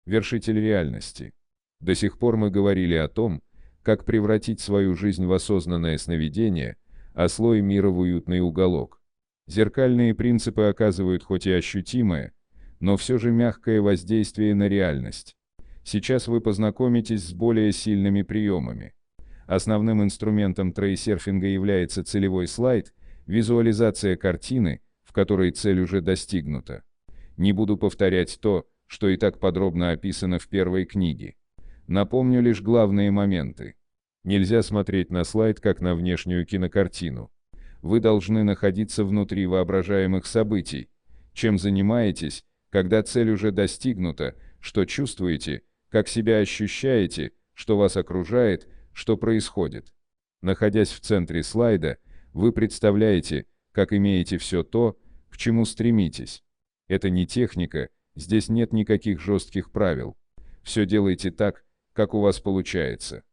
вершитель реальности. До сих пор мы говорили о том, как превратить свою жизнь в осознанное сновидение, а слой мира в уютный уголок. Зеркальные принципы оказывают хоть и ощутимое, но все же мягкое воздействие на реальность. Сейчас вы познакомитесь с более сильными приемами. Основным инструментом трейсерфинга является целевой слайд, визуализация картины, в которой цель уже достигнута. Не буду повторять то, что и так подробно описано в первой книге. Напомню лишь главные моменты. Нельзя смотреть на слайд как на внешнюю кинокартину. Вы должны находиться внутри воображаемых событий. Чем занимаетесь, когда цель уже достигнута, что чувствуете, как себя ощущаете, что вас окружает, что происходит. Находясь в центре слайда, вы представляете, как имеете все то, к чему стремитесь. Это не техника, здесь нет никаких жестких правил. Все делайте так, как у вас получается.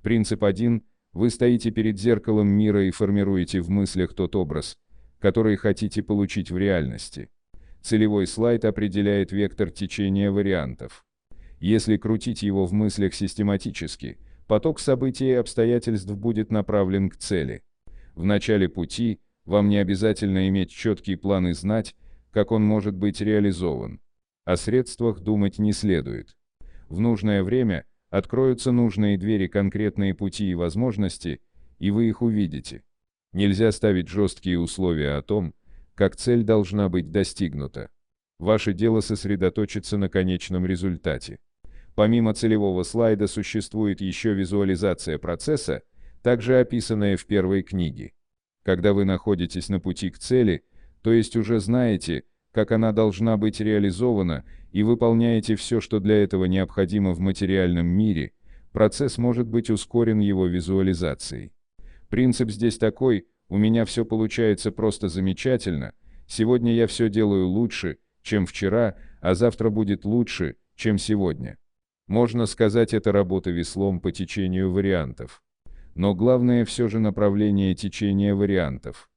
Принцип 1. Вы стоите перед зеркалом мира и формируете в мыслях тот образ, который хотите получить в реальности. Целевой слайд определяет вектор течения вариантов. Если крутить его в мыслях систематически, поток событий и обстоятельств будет направлен к цели. В начале пути вам не обязательно иметь четкий план и знать, как он может быть реализован. О средствах думать не следует. В нужное время откроются нужные двери, конкретные пути и возможности, и вы их увидите. Нельзя ставить жесткие условия о том, как цель должна быть достигнута. Ваше дело сосредоточиться на конечном результате. Помимо целевого слайда существует еще визуализация процесса, также описанная в первой книге. Когда вы находитесь на пути к цели, то есть уже знаете, как она должна быть реализована, и выполняете все, что для этого необходимо в материальном мире, процесс может быть ускорен его визуализацией. Принцип здесь такой: у меня все получается просто замечательно, сегодня я все делаю лучше, чем вчера, а завтра будет лучше, чем сегодня. Можно сказать, это работа веслом по течению вариантов. Но главное все же направление течения вариантов.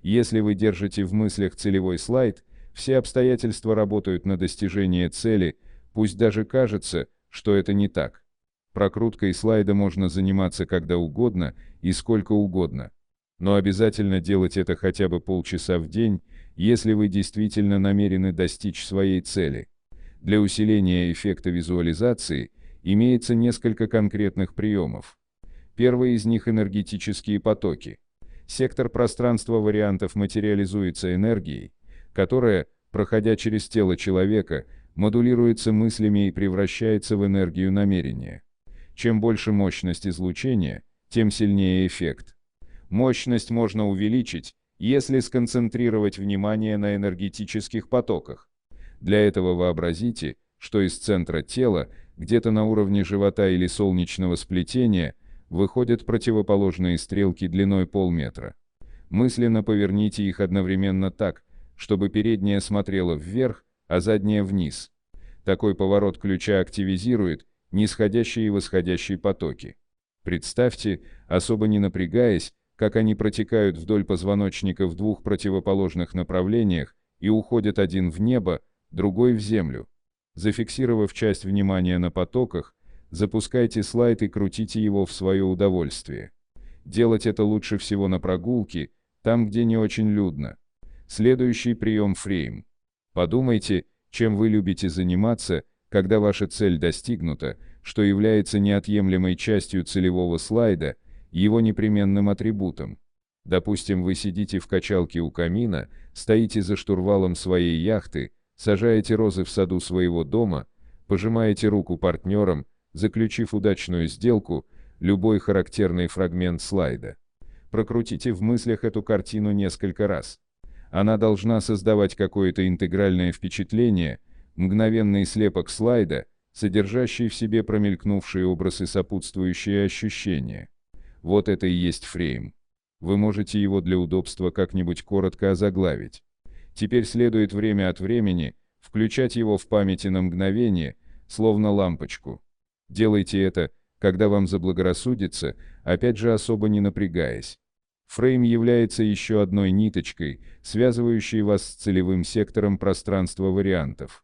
Если вы держите в мыслях целевой слайд, все обстоятельства работают на достижение цели, пусть даже кажется, что это не так. Прокруткой слайда можно заниматься когда угодно и сколько угодно. Но обязательно делать это хотя бы полчаса в день, если вы действительно намерены достичь своей цели. Для усиления эффекта визуализации имеется несколько конкретных приемов. Первый из них — энергетические потоки. Сектор пространства вариантов материализуется энергией, которая, проходя через тело человека, модулируется мыслями и превращается в энергию намерения. Чем больше мощность излучения, тем сильнее эффект. Мощность можно увеличить, если сконцентрировать внимание на энергетических потоках. Для этого вообразите, что из центра тела, где-то на уровне живота или солнечного сплетения, выходят противоположные стрелки длиной полметра. Мысленно поверните их одновременно так, чтобы передняя смотрела вверх, а задняя вниз. Такой поворот ключа активизирует нисходящие и восходящие потоки. Представьте, особо не напрягаясь, как они протекают вдоль позвоночника в двух противоположных направлениях и уходят один в небо, другой в землю. Зафиксировав часть внимания на потоках, запускайте слайд и крутите его в свое удовольствие. Делать это лучше всего на прогулке, там, где не очень людно. Следующий прием — фрейм. Подумайте, чем вы любите заниматься, когда ваша цель достигнута, что является неотъемлемой частью целевого слайда, его непременным атрибутом. Допустим, вы сидите в качалке у камина, стоите за штурвалом своей яхты, сажаете розы в саду своего дома, пожимаете руку партнерам, заключив удачную сделку, любой характерный фрагмент слайда. Прокрутите в мыслях эту картину несколько раз. Она должна создавать какое-то интегральное впечатление, мгновенный слепок слайда, содержащий в себе промелькнувший образ и сопутствующие ощущения. Вот это и есть фрейм. Вы можете его для удобства как-нибудь коротко озаглавить. Теперь следует время от времени включать его в памяти на мгновение, словно лампочку. Делайте это, когда вам заблагорассудится, опять же особо не напрягаясь. Фрейм является еще одной ниточкой, связывающей вас с целевым сектором пространства вариантов.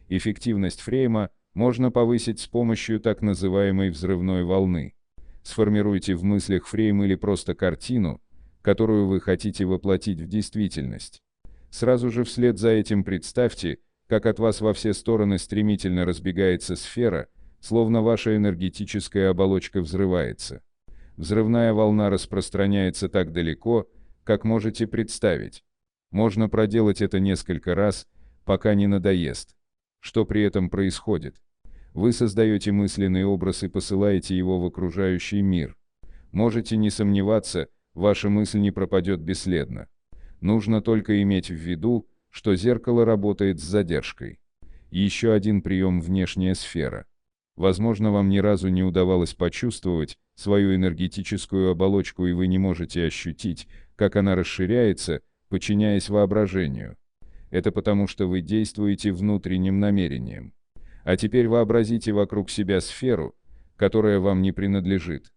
Эффективность фрейма можно повысить с помощью так называемой взрывной волны. Сформируйте в мыслях фрейм или просто картину, которую вы хотите воплотить в действительность. Сразу же вслед за этим представьте, как от вас во все стороны стремительно разбегается сфера, словно ваша энергетическая оболочка взрывается. Взрывная волна распространяется так далеко, как можете представить. Можно проделать это несколько раз, пока не надоест. Что при этом происходит? Вы создаете мысленный образ и посылаете его в окружающий мир. Можете не сомневаться, ваша мысль не пропадет бесследно. Нужно только иметь в виду, что зеркало работает с задержкой. Еще один прием — внешняя сфера. Возможно, вам ни разу не удавалось почувствовать свою энергетическую оболочку, и вы не можете ощутить, как она расширяется, подчиняясь воображению. Это потому, что вы действуете внутренним намерением. А теперь вообразите вокруг себя сферу, которая вам не принадлежит.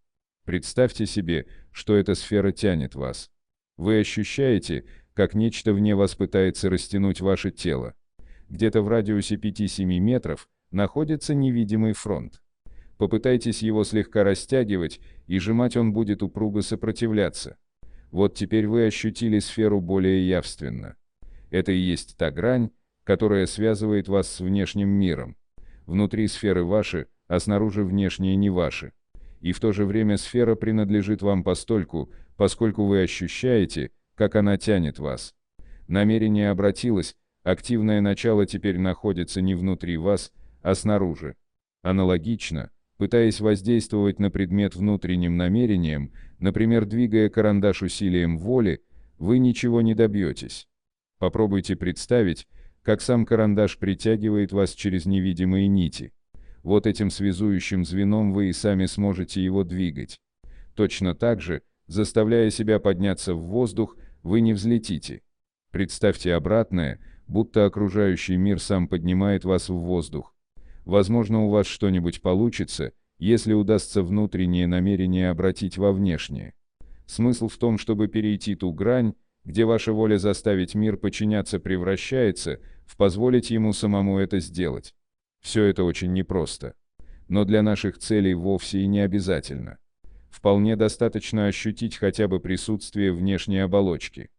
Представьте себе, что эта сфера тянет вас. Вы ощущаете, как нечто вне вас пытается растянуть ваше тело. Где-то в радиусе 5-7 метров находится невидимый фронт. Попытайтесь его слегка растягивать, и сжимать он будет упруго сопротивляться. Вот теперь вы ощутили сферу более явственно. Это и есть та грань, которая связывает вас с внешним миром. Внутри сферы ваши, а снаружи внешние не ваши. И в то же время сфера принадлежит вам постольку, поскольку вы ощущаете, как она тянет вас. Намерение обратилось, активное начало теперь находится не внутри вас, а снаружи. Аналогично, пытаясь воздействовать на предмет внутренним намерением, например, двигая карандаш усилием воли, вы ничего не добьетесь. Попробуйте представить, как сам карандаш притягивает вас через невидимые нити. Вот этим связующим звеном вы и сами сможете его двигать. Точно так же, заставляя себя подняться в воздух, вы не взлетите. Представьте обратное, будто окружающий мир сам поднимает вас в воздух. Возможно, у вас что-нибудь получится, если удастся внутреннее намерение обратить во внешнее. Смысл в том, чтобы перейти ту грань, где ваша воля заставить мир подчиняться превращается, в позволить ему самому это сделать. Все это очень непросто. Но для наших целей вовсе и не обязательно. Вполне достаточно ощутить хотя бы присутствие внешней оболочки.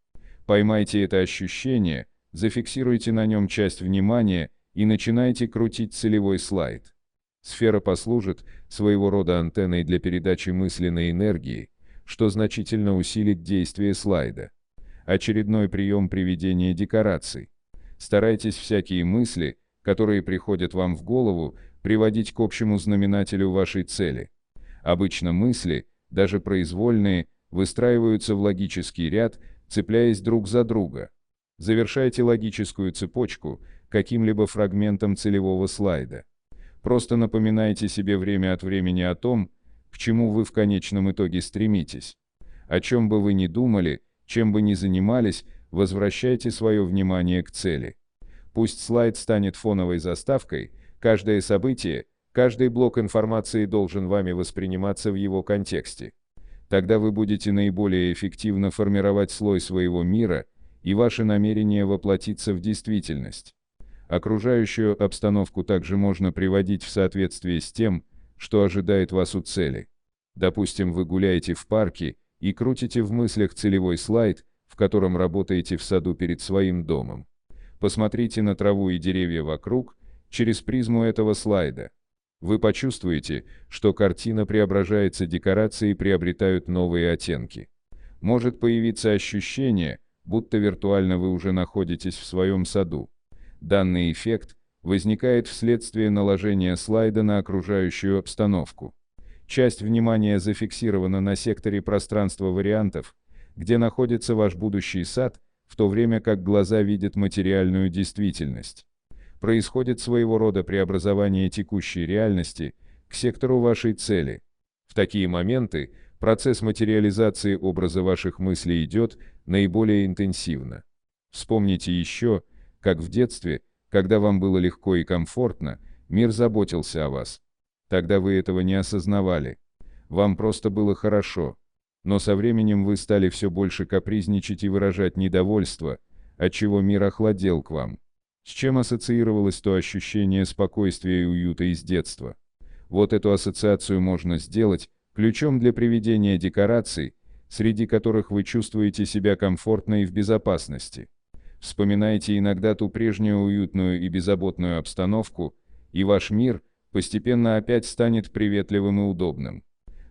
Поймайте это ощущение, зафиксируйте на нем часть внимания и начинайте крутить целевой слайд. Сфера послужит своего рода антенной для передачи мысленной энергии, что значительно усилит действие слайда. Очередной прием приведения декораций. Старайтесь всякие мысли, которые приходят вам в голову, приводить к общему знаменателю вашей цели. Обычно мысли, даже произвольные, выстраиваются в логический ряд, цепляясь друг за друга. Завершайте логическую цепочку каким-либо фрагментом целевого слайда. Просто напоминайте себе время от времени о том, к чему вы в конечном итоге стремитесь. О чем бы вы ни думали, чем бы ни занимались, возвращайте свое внимание к цели. Пусть слайд станет фоновой заставкой, каждое событие, каждый блок информации должен вами восприниматься в его контексте. Тогда вы будете наиболее эффективно формировать слой своего мира, и ваше намерение воплотится в действительность. Окружающую обстановку также можно приводить в соответствие с тем, что ожидает вас у цели. Допустим, вы гуляете в парке и крутите в мыслях целевой слайд, в котором работаете в саду перед своим домом. Посмотрите на траву и деревья вокруг через призму этого слайда. Вы почувствуете, что картина преображается, декорации приобретают новые оттенки. Может появиться ощущение, будто виртуально вы уже находитесь в своем саду. Данный эффект возникает вследствие наложения слайда на окружающую обстановку. Часть внимания зафиксирована на секторе пространства вариантов, где находится ваш будущий сад, в то время как глаза видят материальную действительность. Происходит своего рода преобразование текущей реальности к сектору вашей цели. В такие моменты процесс материализации образа ваших мыслей идет наиболее интенсивно. Вспомните еще, как в детстве, когда вам было легко и комфортно, мир заботился о вас. Тогда вы этого не осознавали. Вам просто было хорошо. Но со временем вы стали все больше капризничать и выражать недовольство, отчего мир охладел к вам. С чем ассоциировалось то ощущение спокойствия и уюта из детства? Вот эту ассоциацию можно сделать ключом для приведения декораций, среди которых вы чувствуете себя комфортно и в безопасности. Вспоминайте иногда ту прежнюю уютную и беззаботную обстановку, и ваш мир постепенно опять станет приветливым и удобным.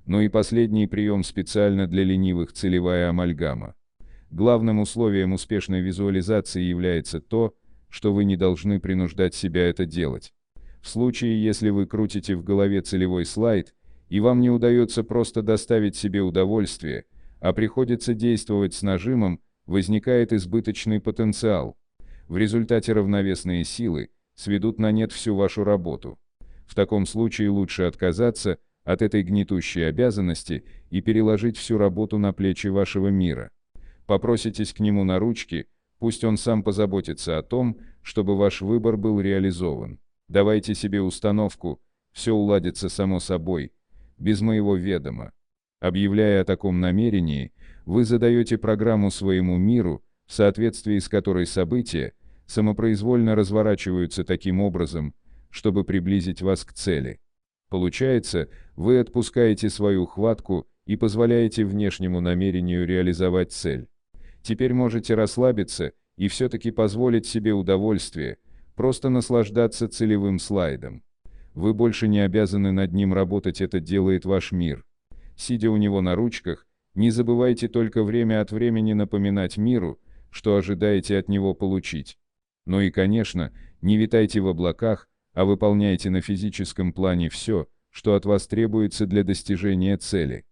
Ну и последний прием специально для ленивых — целевая амальгама. Главным условием успешной визуализации является то, что вы не должны принуждать себя это делать. В случае, если вы крутите в голове целевой слайд, и вам не удается просто доставить себе удовольствие, а приходится действовать с нажимом, возникает избыточный потенциал. В результате равновесные силы сведут на нет всю вашу работу. В таком случае лучше отказаться от этой гнетущей обязанности и переложить всю работу на плечи вашего мира. Попроситесь к нему на ручки, пусть он сам позаботится о том, чтобы ваш выбор был реализован. Давайте себе установку «все уладится само собой», без моего ведома. Объявляя о таком намерении, вы задаете программу своему миру, в соответствии с которой события самопроизвольно разворачиваются таким образом, чтобы приблизить вас к цели. Получается, вы отпускаете свою хватку и позволяете внешнему намерению реализовать цель. Теперь можете расслабиться и все-таки позволить себе удовольствие, просто наслаждаться целевым слайдом. Вы больше не обязаны над ним работать, это делает ваш мир. Сидя у него на ручках, не забывайте только время от времени напоминать миру, что ожидаете от него получить. Ну и, конечно, не витайте в облаках, а выполняйте на физическом плане все, что от вас требуется для достижения цели.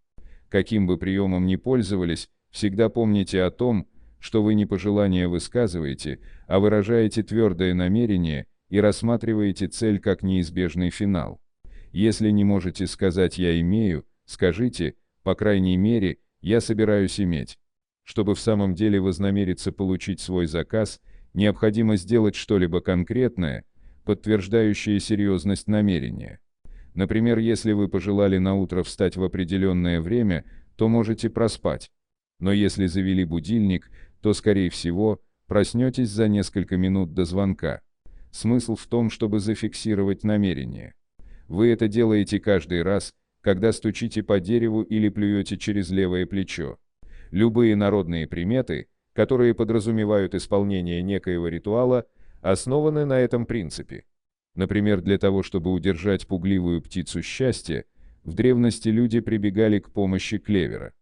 Каким бы приемом ни пользовались, всегда помните о том, что вы не пожелания высказываете, а выражаете твердое намерение и рассматриваете цель как неизбежный финал. Если не можете сказать «я имею», скажите «по крайней мере, я собираюсь иметь». Чтобы в самом деле вознамериться получить свой заказ, необходимо сделать что-либо конкретное, подтверждающее серьезность намерения. Например, если вы пожелали наутро встать в определенное время, то можете проспать. Но если завели будильник, то, скорее всего, проснетесь за несколько минут до звонка. Смысл в том, чтобы зафиксировать намерение. Вы это делаете каждый раз, когда стучите по дереву или плюете через левое плечо. Любые народные приметы, которые подразумевают исполнение некоего ритуала, основаны на этом принципе. Например, для того, чтобы удержать пугливую птицу счастья, в древности люди прибегали к помощи клевера.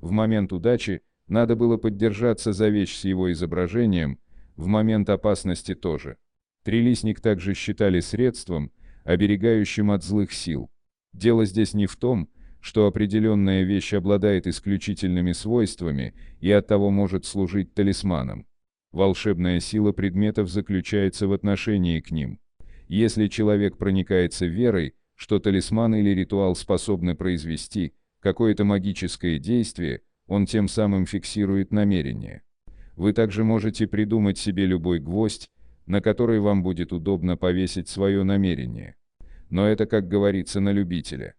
В момент удачи надо было поддержаться за вещь с его изображением, в момент опасности тоже. Трилистник также считали средством, оберегающим от злых сил. Дело здесь не в том, что определенная вещь обладает исключительными свойствами и оттого может служить талисманом. Волшебная сила предметов заключается в отношении к ним. Если человек проникается верой, что талисман или ритуал способны произвести какое-то магическое действие, он тем самым фиксирует намерение. Вы также можете придумать себе любой гвоздь, на который вам будет удобно повесить свое намерение. Но это, как говорится, на любителя.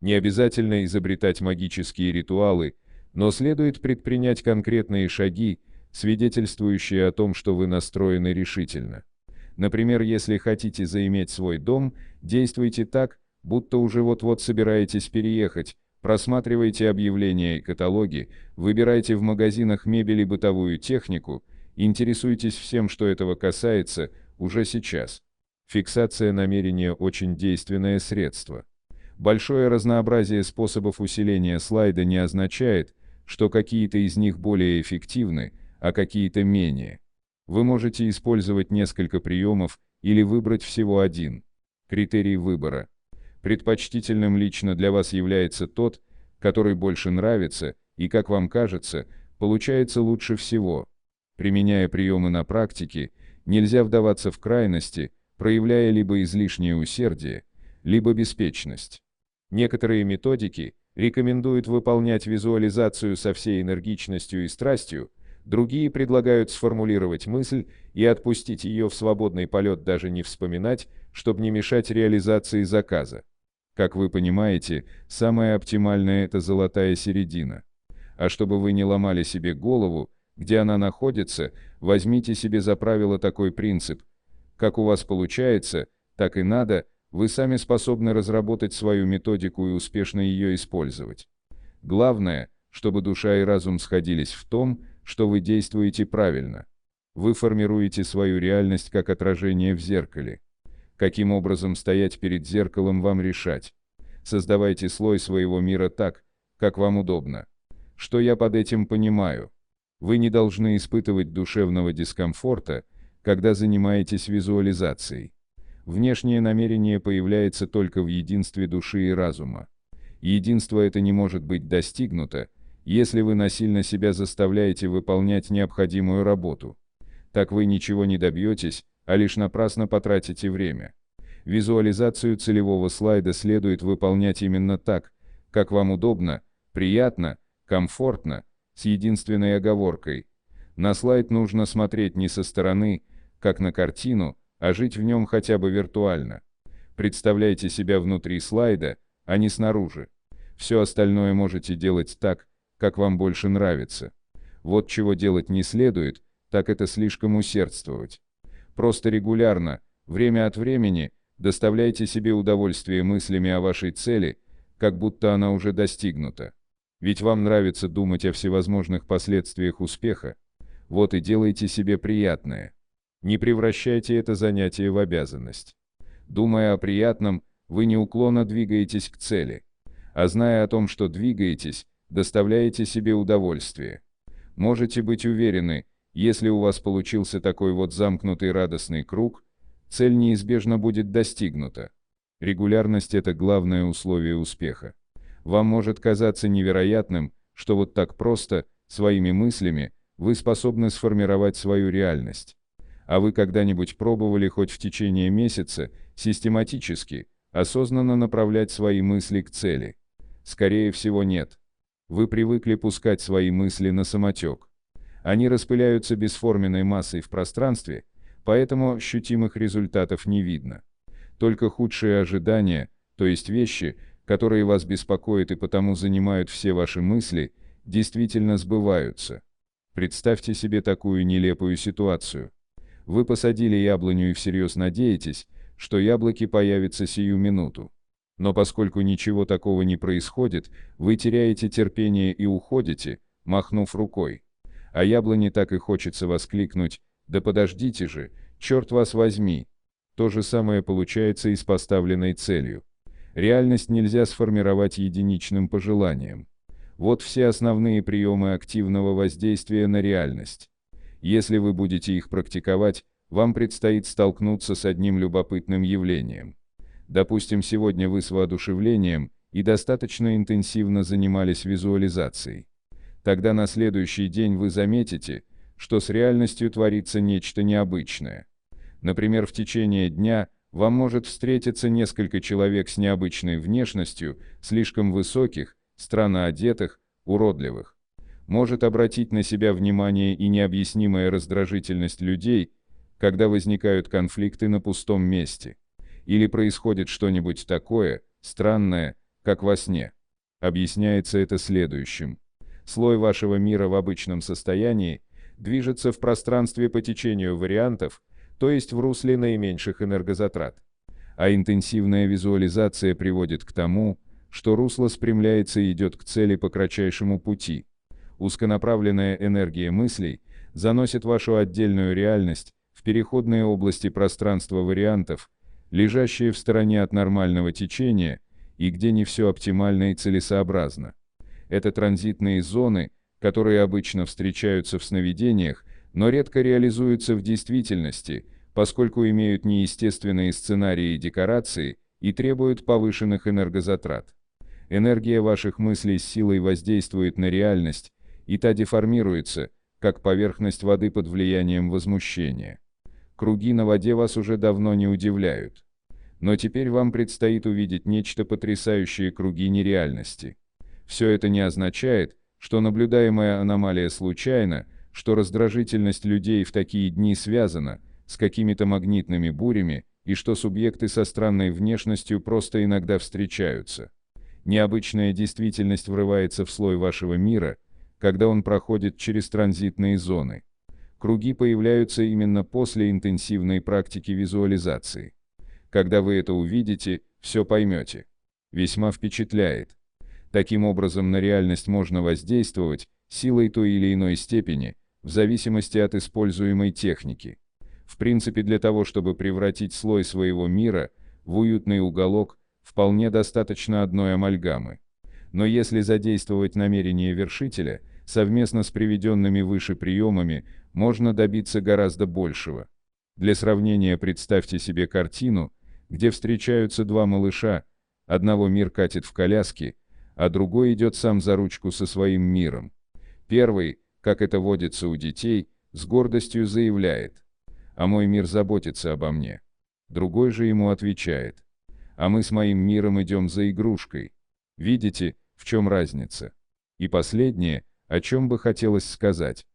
Не обязательно изобретать магические ритуалы, но следует предпринять конкретные шаги, свидетельствующие о том, что вы настроены решительно. Например, если хотите заиметь свой дом, действуйте так, будто уже вот-вот собираетесь переехать, просматривайте объявления и каталоги, выбирайте в магазинах мебель и бытовую технику, интересуйтесь всем, что этого касается, уже сейчас. Фиксация намерения – очень действенное средство. Большое разнообразие способов усиления слайда не означает, что какие-то из них более эффективны, а какие-то менее. Вы можете использовать несколько приемов или выбрать всего один. Критерий выбора. Предпочтительным лично для вас является тот, который больше нравится и, как вам кажется, получается лучше всего. Применяя приемы на практике, нельзя вдаваться в крайности, проявляя либо излишнее усердие, либо беспечность. Некоторые методики рекомендуют выполнять визуализацию со всей энергичностью и страстью, другие предлагают сформулировать мысль и отпустить ее в свободный полет, даже не вспоминать, чтобы не мешать реализации заказа. Как вы понимаете, самое оптимальное – это золотая середина. А чтобы вы не ломали себе голову, где она находится, возьмите себе за правило такой принцип: Как у вас получается, так и надо, вы сами способны разработать свою методику и успешно ее использовать. Главное, чтобы душа и разум сходились в том, что вы действуете правильно. Вы формируете свою реальность как отражение в зеркале. Каким образом стоять перед зеркалом вам решать. Создавайте слой своего мира так, как вам удобно. Что я под этим понимаю? Вы не должны испытывать душевного дискомфорта, когда занимаетесь визуализацией. Внешнее намерение появляется только в единстве души и разума. Единство это не может быть достигнуто, если вы насильно себя заставляете выполнять необходимую работу. Так вы ничего не добьетесь, а лишь напрасно потратите время. Визуализацию целевого слайда следует выполнять именно так, как вам удобно, приятно, комфортно, с единственной оговоркой. На слайд нужно смотреть не со стороны, как на картину, а жить в нем хотя бы виртуально. Представляйте себя внутри слайда, а не снаружи. Все остальное можете делать так, как вам больше нравится. Вот чего делать не следует, так это слишком усердствовать. Просто регулярно, время от времени, доставляйте себе удовольствие мыслями о вашей цели, как будто она уже достигнута. Ведь вам нравится думать о всевозможных последствиях успеха. Вот и делайте себе приятное. Не превращайте это занятие в обязанность. Думая о приятном, вы неуклонно двигаетесь к цели. А зная о том, что двигаетесь, доставляете себе удовольствие. Можете быть уверены, если у вас получился такой вот замкнутый радостный круг, цель неизбежно будет достигнута. Регулярность – это главное условие успеха. Вам может казаться невероятным, что вот так просто, своими мыслями, вы способны сформировать свою реальность. А вы когда-нибудь пробовали хоть в течение месяца, систематически, осознанно направлять свои мысли к цели? Скорее всего, нет. Вы привыкли пускать свои мысли на самотек. Они распыляются бесформенной массой в пространстве, поэтому ощутимых результатов не видно. Только худшие ожидания, то есть вещи, которые вас беспокоят и потому занимают все ваши мысли, действительно сбываются. Представьте себе такую нелепую ситуацию. Вы посадили яблоню и всерьез надеетесь, что яблоки появятся сию минуту. Но поскольку ничего такого не происходит, вы теряете терпение и уходите, махнув рукой. А яблоне так и хочется воскликнуть: «Да подождите же, черт вас возьми!» То же самое получается и с поставленной целью. Реальность нельзя сформировать единичным пожеланием. Вот все основные приемы активного воздействия на реальность. Если вы будете их практиковать, вам предстоит столкнуться с одним любопытным явлением. Допустим, сегодня вы с воодушевлением и достаточно интенсивно занимались визуализацией. Тогда на следующий день вы заметите, что с реальностью творится нечто необычное. Например, в течение дня вам может встретиться несколько человек с необычной внешностью, слишком высоких, странно одетых, уродливых. Может обратить на себя внимание и необъяснимая раздражительность людей, когда возникают конфликты на пустом месте. Или происходит что-нибудь такое, странное, как во сне. Объясняется это следующим. Слой вашего мира в обычном состоянии движется в пространстве по течению вариантов, то есть в русле наименьших энергозатрат. А интенсивная визуализация приводит к тому, что русло спрямляется и идет к цели по кратчайшему пути. Узконаправленная энергия мыслей заносит вашу отдельную реальность в переходные области пространства вариантов, лежащие в стороне от нормального течения и где не все оптимально и целесообразно. Это транзитные зоны, которые обычно встречаются в сновидениях, но редко реализуются в действительности, поскольку имеют неестественные сценарии и декорации и требуют повышенных энергозатрат. Энергия ваших мыслей с силой воздействует на реальность, и та деформируется, как поверхность воды под влиянием возмущения. Круги на воде вас уже давно не удивляют. Но теперь вам предстоит увидеть нечто потрясающее: круги нереальности. Все это не означает, что наблюдаемая аномалия случайна, что раздражительность людей в такие дни связана с какими-то магнитными бурями, и что субъекты со странной внешностью просто иногда встречаются. Необычная действительность врывается в слой вашего мира, когда он проходит через транзитные зоны. Круги появляются именно после интенсивной практики визуализации. Когда вы это увидите, все поймете. Весьма впечатляет. Таким образом, на реальность можно воздействовать силой той или иной степени, в зависимости от используемой техники. В принципе, для того, чтобы превратить слой своего мира в уютный уголок, вполне достаточно одной амальгамы. Но если задействовать намерение вершителя, совместно с приведенными выше приемами, можно добиться гораздо большего. Для сравнения представьте себе картину, где встречаются два малыша, одного мир катит в коляске, а другой идет сам за ручку со своим миром. Первый, как это водится у детей, с гордостью заявляет: «А мой мир заботится обо мне». Другой же ему отвечает: «А мы с моим миром идем за игрушкой». Видите, в чем разница? И последнее, о чем бы хотелось сказать.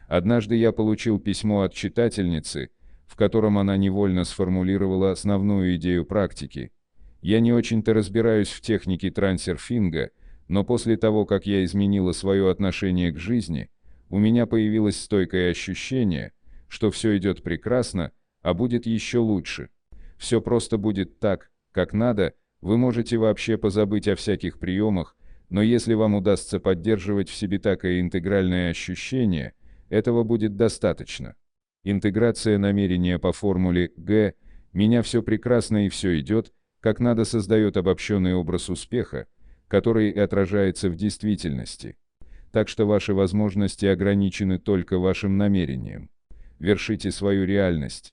Однажды я получил письмо от читательницы, в котором она невольно сформулировала основную идею практики. Я не очень-то разбираюсь в технике трансерфинга, но после того, как я изменила свое отношение к жизни, у меня появилось стойкое ощущение, что все идет прекрасно, а будет еще лучше. Все просто будет так, как надо, вы можете вообще позабыть о всяких приемах, но если вам удастся поддерживать в себе такое интегральное ощущение, этого будет достаточно. Интеграция намерения по формуле Г «меня все прекрасно и все идет», как надо, создает обобщенный образ успеха, который и отражается в действительности. Так что ваши возможности ограничены только вашим намерением. Вершите свою реальность.